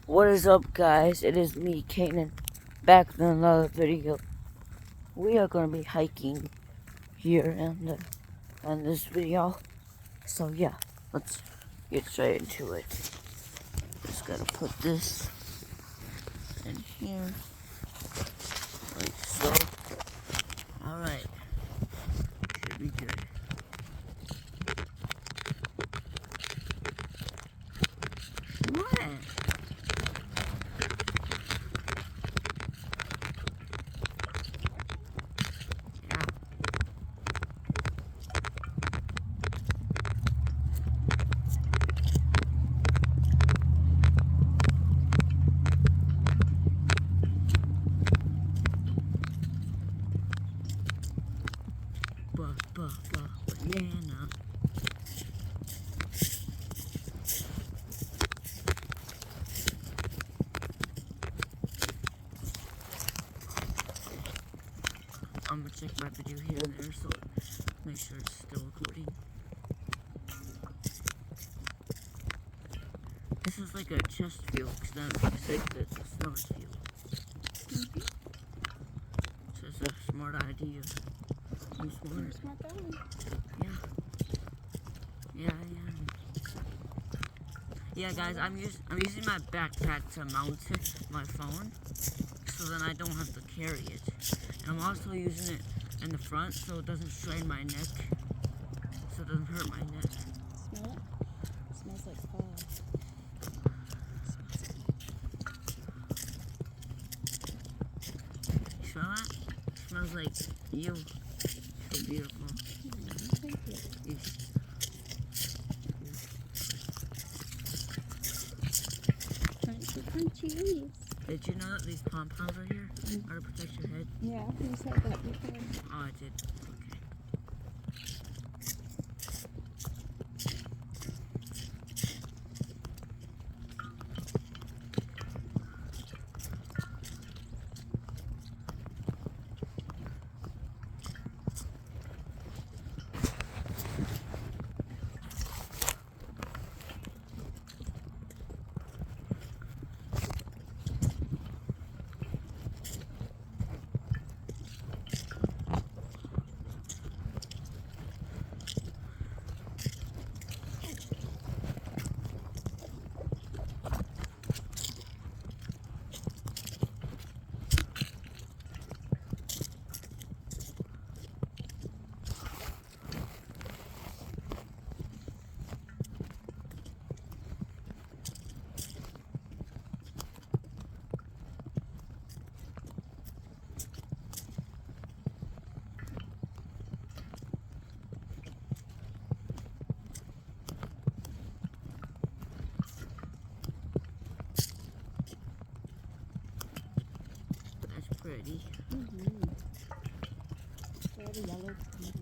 What is up, guys? It is me, Kanan, back with another video. We are going to be hiking here in this video. So yeah, let's get straight into it. Just gotta put this in here, like so. Alright, should be good. What? Banana. I'm gonna check my video here and there, so make sure it's still recording. This is like a chest feel, because that's like it's a smart feel. So it's a smart idea. I'm smart. You're a smart guy. Yeah, yeah, guys, I'm using my backpack to mount my phone, so then I don't have to carry it. And I'm also using it in the front, so it doesn't strain my neck, so it doesn't hurt my neck. Smell it? It smells like fall. You smell that? It smells like you. So beautiful. Thank you. Crunchy leaves. Did you know that these pom-poms are here? Are to protect your head? Yeah, you said that before. Oh, I did. Okay. That's pretty. They're the yellow leaves.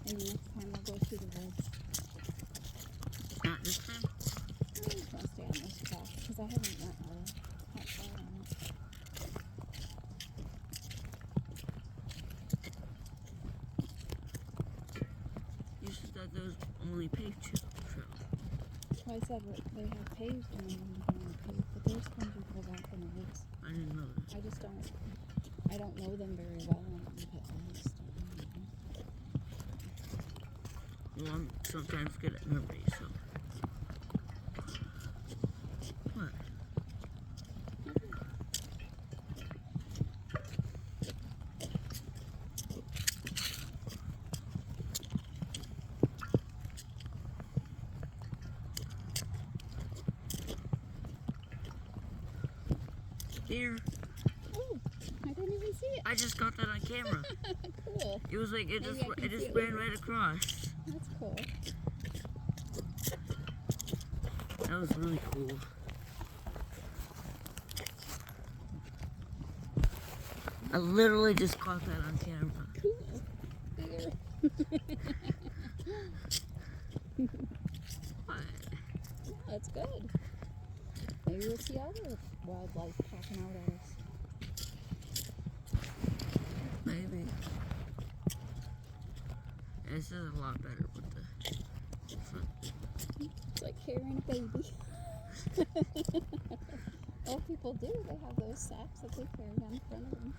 Maybe next time I'll go through the woods. Not this time? I'm just going to stay on this path because I haven't went that far on it. You said that those only paved trails. Well, I said they have paved and then you can paved, but there's ones you go back in the woods. I didn't know that. I don't know them very well. I'm going to put honest. Well, I'm sometimes good at memory, so. What? Here. Oh, I didn't even see it. I just got that on camera. Cool. It was like it Maybe just ran right across. That's cool. That was really cool. I literally just caught that on camera. Cool. Here. What? Yeah, that's good. Maybe we'll see other wildlife popping out at us. Maybe. This is a lot better with the baby. Old people do. They have those sacks that they carry on front of them.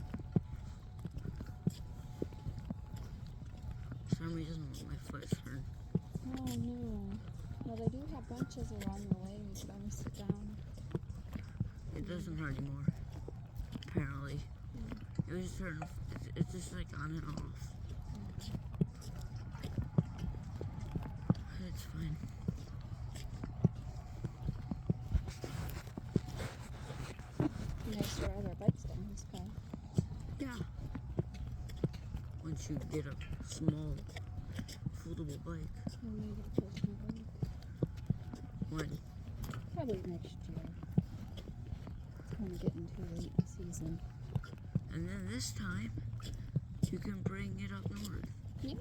Sammy doesn't want my foot turned. Oh no. Well, they do have benches along the way. You can always sit down. It doesn't hurt anymore. Apparently. It was just hurting. It's just like on and off. It's fine. Nice to ride our bikes down this car. Yeah. Once you get a small, foldable bike. We'll maybe post my bike. When? Probably next year. It's kind of getting too late in the season. And then this time, you can bring it up north. Yeah.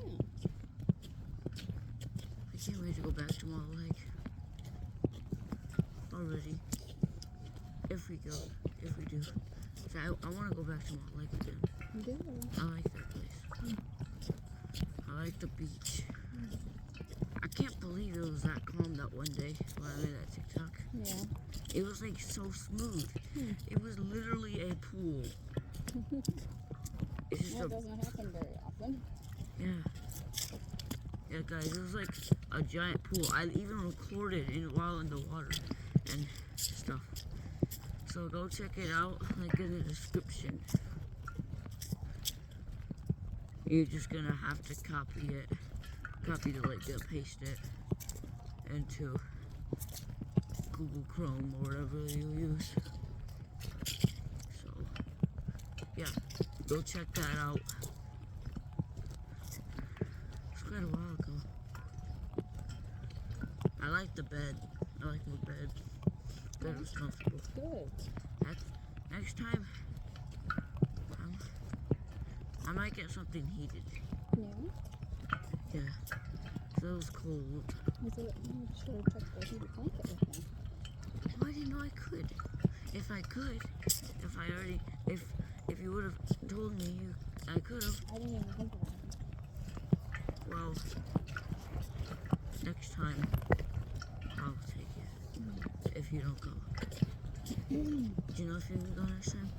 I can't wait to go back to Mall Lake. Already. If we go. If we do. So I want to go back to Mall Lake again. You do? I like that place. I like the beach. I can't believe it was that calm that one day when I made that TikTok. Yeah. It was like so smooth. Hmm. It was literally a pool. It's just That doesn't happen very often. yeah. Yeah, guys, it was like a giant pool. I even recorded it while in the water and stuff. So go check it out, like in the description. You're just gonna have to copy the link and paste it into Google Chrome or whatever you use. So, yeah, go check that out. It's quite a while ago. I like the bed. I like my bed. Bed was comfortable. Good. Next time, I might get something heated. Yeah. Yeah. So it was cold. Was it? You should have took the heated blanket with me. Well, I didn't know I could. If I could, if you would have told me I could have. I didn't even think about it. Well, next time I'll take it. If you don't go. Do you know if you can go next time?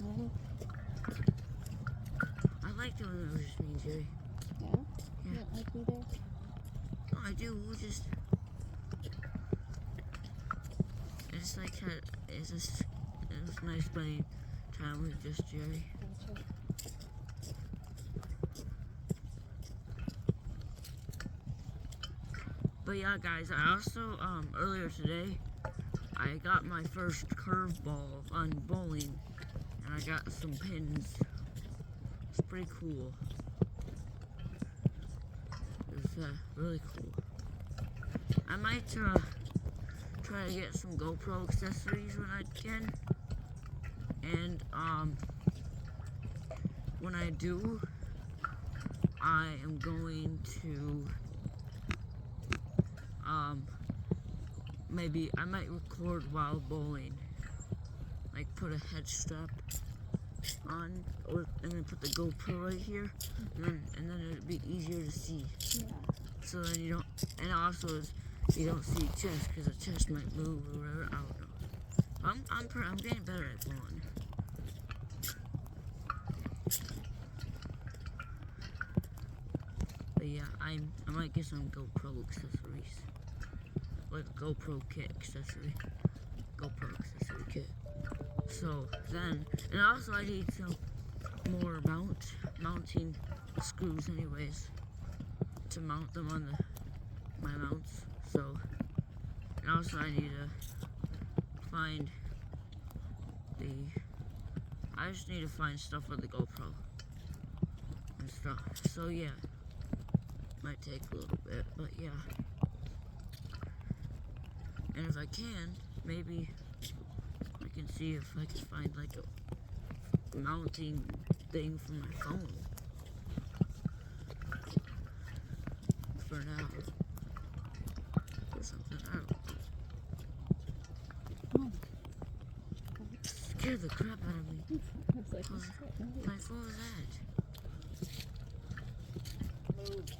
No. I liked it when it was just me and Jerry. Yeah? Yeah. You don't like me there? No, I do. We'll just. It's like it was nice spending time with just Jerry. Gotcha. But yeah, guys, I also earlier today I got my first curveball on bowling, and I got some pins. It's pretty cool. It's really cool. I might try to get some GoPro accessories when I can, and when I do, I am going to maybe I might record while bowling, like put a head strap on, and then put the GoPro right here, and then it'd be easier to see. Yeah. So then you don't, and also you don't see chest because the chest might move or whatever. I don't know. I'm getting better at bowling. But yeah, I might get some GoPro accessories, like a GoPro kit accessory, GoPro accessory kit. So then, and also I need some more mounting screws, anyways, to mount them on my mounts. So, and also I need to find I just need to find stuff for the GoPro and stuff. So yeah, might take a little bit, but yeah. And if I can, maybe I can see if I can find like a mounting thing for my phone. For now. Or something, I don't know. Oh. Scared the crap out of me. I was like, what's that noise? Like, what was that?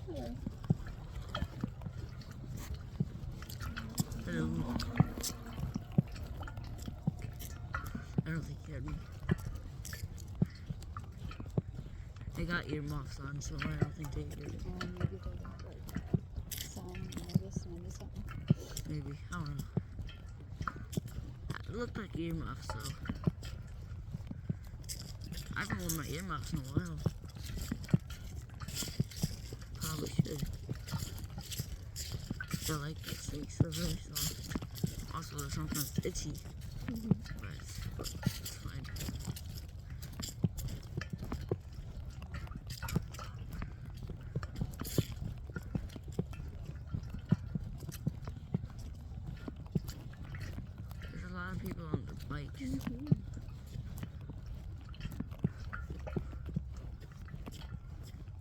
Hello. Hello. got earmuffs on, so I don't think they heard it. Maybe they got like song or listening to something. Maybe. I don't know. It looked like earmuffs, so. I haven't worn my earmuffs in a while. Probably should. I like it. It's really soft. Also, they're sometimes itchy. But it's fine. There's a lot of people on their bikes. It's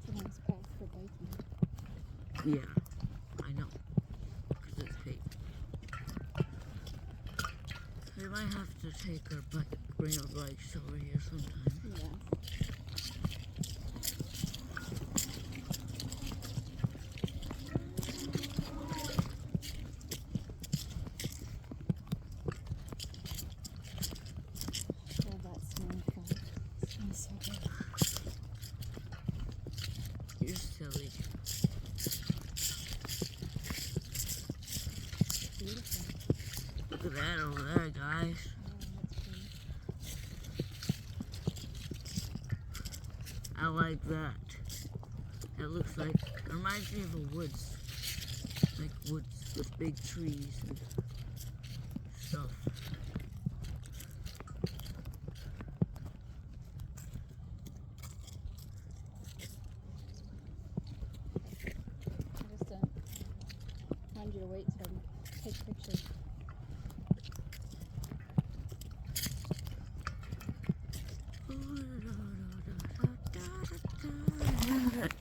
a nice path for biking. Yeah, I know. Because it's paved. We might have to take our bring our bikes over here sometime. Yeah. Oh, that smells good. It smells so good. You're silly. Beautiful. Look at that over there, guys. Oh, that's pretty. I like that. It looks like, it reminds me of the woods. Like woods with big trees and stuff. I just wanted you to wait so I can take pictures. Good.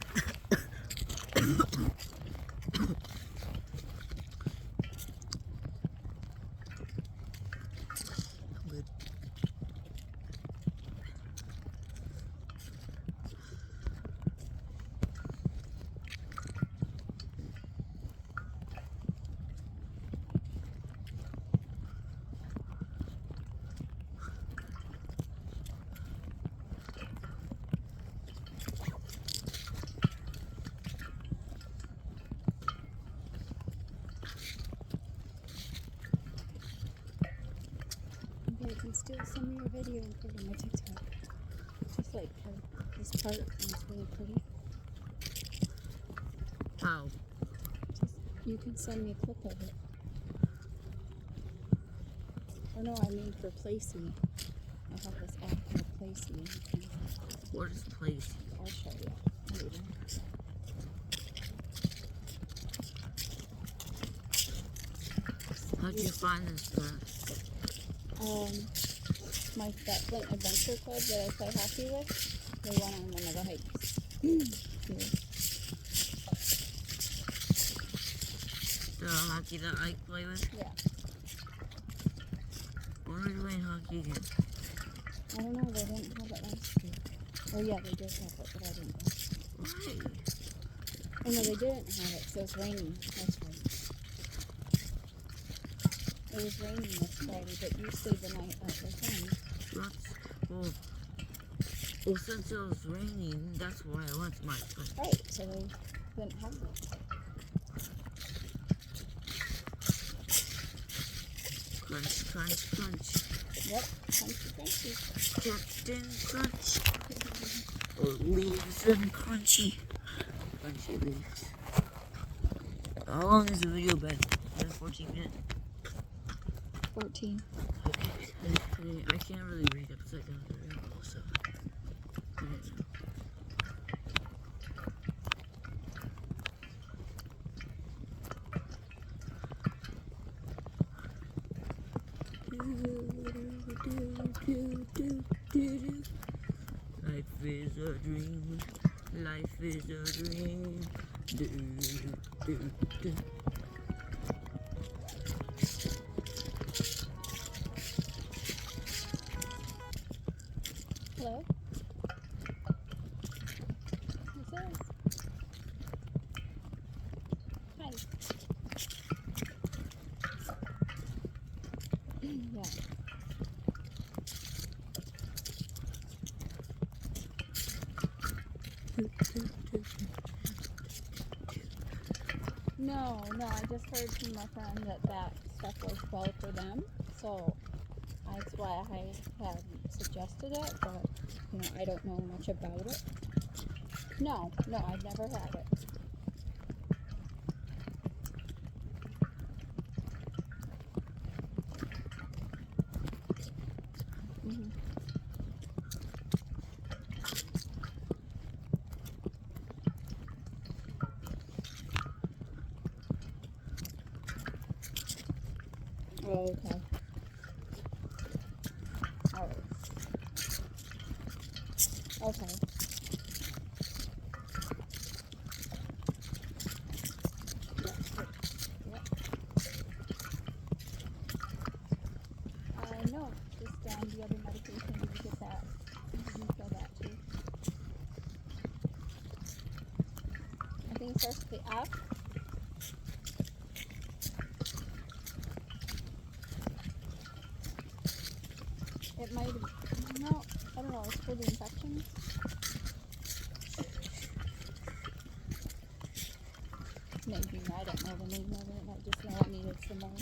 Maybe I can steal some of your video and put it on my TikTok. Just like this part is really pretty. How? Just you can send me a clip of it. Oh no, I mean for Placey. I have this app called Placey. And you can, What is place? I'll show you later. How'd you find this class? That Flint Adventure Club that I play hockey with, they went on one of the hikes. Here. The hockey that I play with? Yeah. When are we playing hockey again? I don't know, they didn't have it last year. Oh yeah, they did have it, but I didn't go. Why? Oh no, they didn't have it, so it's raining. That's right. It was raining this Friday, but you stayed the night at the thing. Well, since it was raining, that's why I went to my place. Right, so they didn't have it. Crunch, crunch, crunch. Yep, crunchy, crunchy. Captain Crunch. Leaves and crunchy. Crunchy leaves. How long has the video been? Been 14 minutes? 14. Okay. I can't really read it because I got the real so. I don't know. Life is a dream. Life is a dream. Do, do, do. Hello? What's this? Hi. Yeah. No, I just heard from my friend that stuff works well for them. So that's why I had suggested it, but I don't know much about it. No, I've never had it. Hmm. Oh, okay. All right. Okay. Yep. Yep. No, just the other medication. Did you get that? Did you feel that too? I think it starts with the F. It might have. No, I don't know. It's for the infections. Maybe. I don't know the name of it. I just know I needed some more.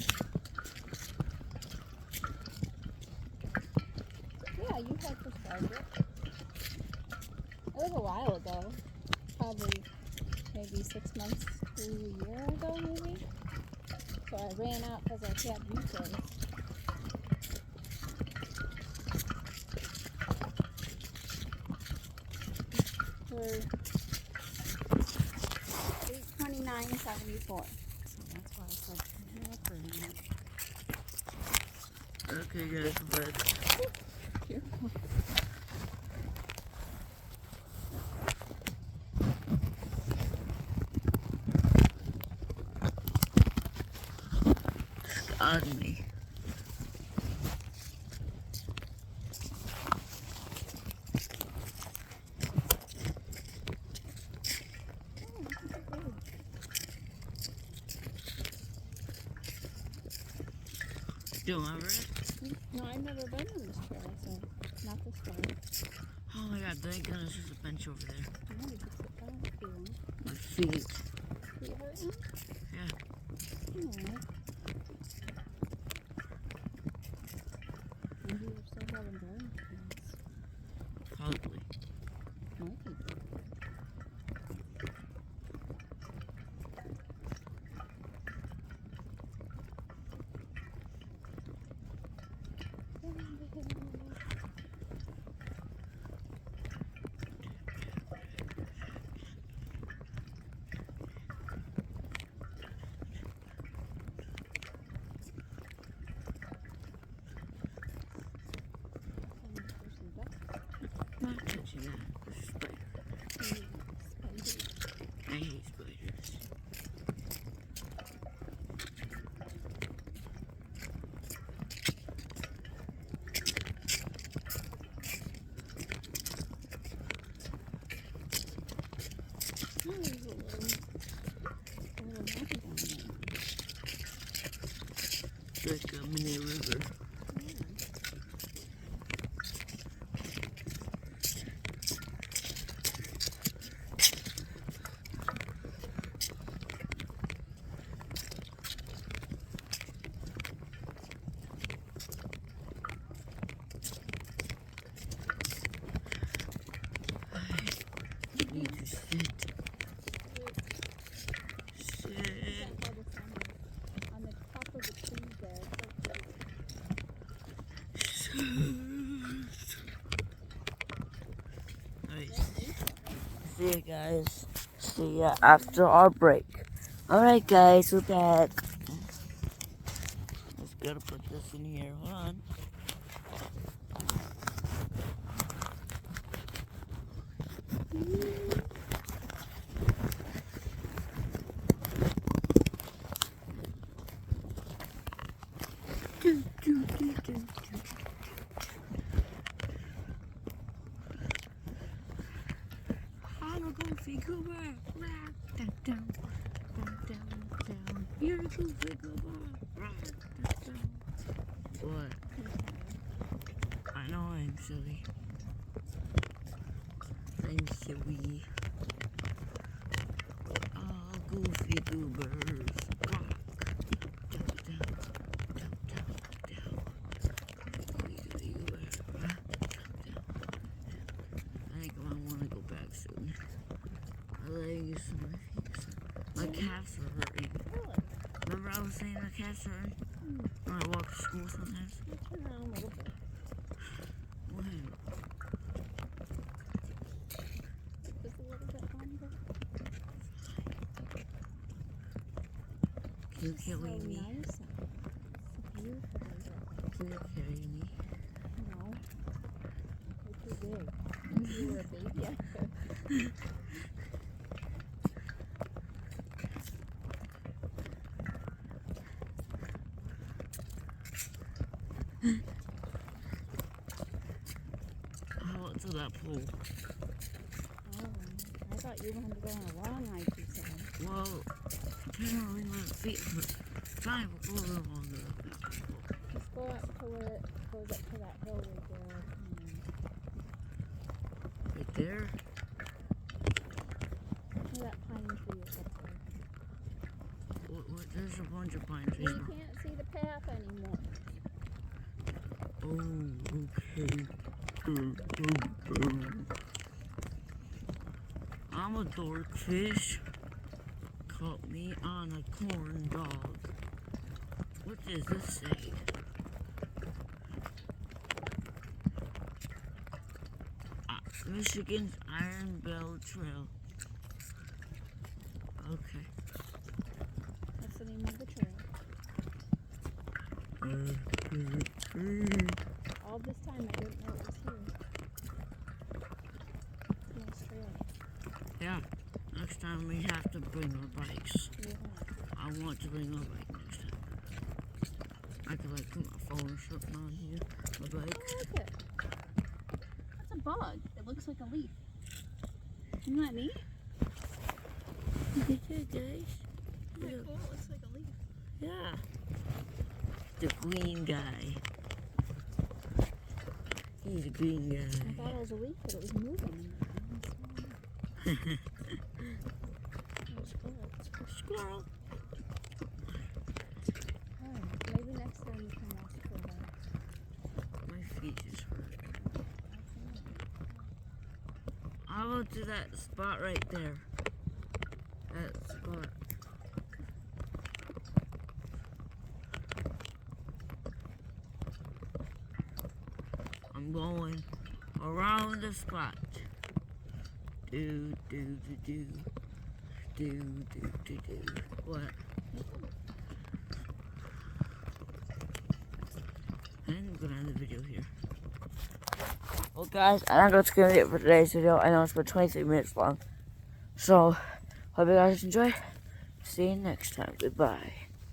Yeah, you had prescribed it. It was a while ago. Probably maybe 6 months to a year ago, maybe. So I ran out because I had refills. For $829.74. So that's why I said for a minute. Okay, guys, but Careful. on me. Do you remember it? No, I've never been on this trail, so not this far. Oh my god, thank goodness there's a bench over there. I know we could sit down if you want. My feet. Feet hurting? Yeah. Alright. Maybe you're still having burn pains. Probably. Might be. Not touching that. There's a spider. I hate spiders. It's like a mini river. I need to sit. Sit. On the top of the trees there. Alright. See you guys. See ya after our break. Alright guys, we're back. Just gotta put this in here. Hold on. I'm a goofy goober. Down, down, down, down, down. You're a goofy goober. What? I know I'm silly. I'm silly. Oh, goofy goober. that turn? When I walk to school sometimes. Turn around a little bit. Wow. Just a little bit longer. Can you So carry me? nice. It's beautiful. Can you carry me? No. You're too big. If you were a baby, I could. How about to that pool? Oh, I thought you wanted to go on a long hike, you said. Well, apparently my feet hurt. Fine, we'll go a little longer. Just go up to where it goes up to that hill right there. Right there? To that pine tree is up there. There's a bunch of pine trees. You can't see the path anymore. Oh, okay. I'm a dorkfish. Caught me on a corn dog. What does this say? Michigan's Iron Bell Trail. Okay. That's the name of the trail. All this time I didn't know it was here. It's a nice trail. Yeah. Next time we have to bring our bikes. Yeah. I want to bring my bike next time. I could like put my phone or something on here. My bike. I like it. That's a bug. It looks like a leaf. Isn't that neat? Look at that, guys. Isn't that cool? It looks like a leaf. Yeah. The green guy. He's a green I guy. thought it was a leaf, but it was moving. It was cool. Squirrel. Alright, maybe next time we can ask for that. My feet just hurt. I'll go to that spot right there. That spot. I'm going around the spot. Do. What? And we're gonna end the video here. Well, guys, I think that's gonna be it for today's video. I know it's been 23 minutes long. So, hope you guys enjoy. See you next time. Goodbye.